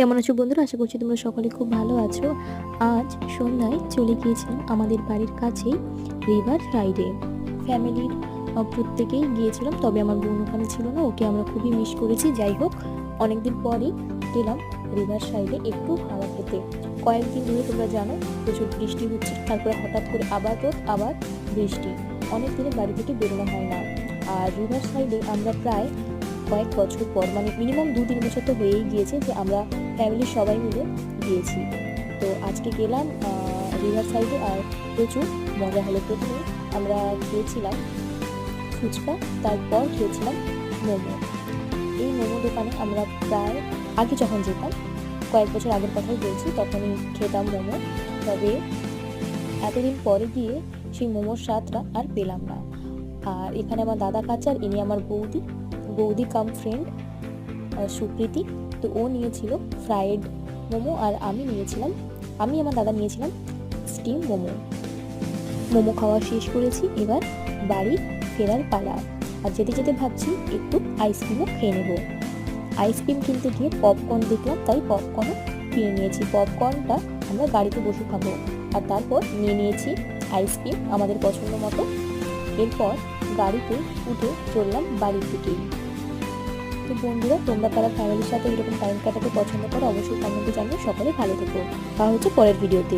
কেমন আছো বন্ধুরা? আশা করছি তোমরা সকলে খুব ভালো আছো। আজ সন্ধ্যায় চলে গিয়েছিলাম আমাদের বাড়ির কাছেই রিভার রাইডে। ফ্যামিলির প্রত্যেকেই গিয়েছিলাম, তবে আমার বোন ওখানে ছিল না, ওকে আমরা খুবই মিস করেছি। যাই হোক, অনেকদিন পরই গেলাম রিভার সাইডে একটু হাওয়া খেতে। কয়েকদিন ধরে তোমরা জানো প্রচুর বৃষ্টি হচ্ছে, তারপরে হঠাৎ করে আবার রোদ আবার বৃষ্টি, অনেক দিনে বাড়ি থেকে বেরোনো হয় না। আর রিভার সাইডে আমরা প্রায় কয়েক বছর পর, মানে মিনিমাম 2-3 বছর তো হয়েই গিয়েছে যে আমরা ফ্যামিলির সবাই মিলে গিয়েছি। তো আজকে গেলাম রিভার সাইডে, আর প্রচুর মজা হলো। প্রথমে আমরা খেয়েছিলাম ফুচকা, তারপর খেয়েছিলাম মোমো। এই মোমো দোকানে আমরা প্রায় আগে যখন যেতাম, কয়েক বছর আগের কথাই বলছি, তখনই খেতাম মোমো। তবে এতদিন পরে গিয়ে সেই মোমোর স্বাদটা আর পেলাম না। আর এখানে আমার দাদা কাছে, আর ইনি আমার বৌদি কাম ফ্রেন্ড সুপ্রীতি। তো ও নিয়েছিল ফ্রাইড মোমো, আর আমি আমার দাদা নিয়েছিলাম স্টিম মোমো খাওয়া শেষ করেছি। এবার বাড়ি ফেরার পালা। আর যেতে যেতে ভাবছি একটু আইসক্রিমও খেয়ে নেব। আইসক্রিম কিনতে গিয়ে পপকর্ন দেখলাম, তাই পপকর্নও কিনে নিয়েছি। পপকর্নটা আমরা গাড়িতে বসে খাবো। আর তারপর নিয়ে নিয়েছি আইসক্রিম আমাদের পছন্দ মতো। এরপর গাড়িতে উঠে চললাম বাড়ির দিকেই। তো বন্ধুরা, তোমরা তারা ফ্যামিলির সাথে এরকম টাইম কাটাতে পছন্দ করো, অবশ্যই কমেন্টে জানিও। সকলে ভালো থেকো। দেখা হচ্ছে পরের ভিডিওতে।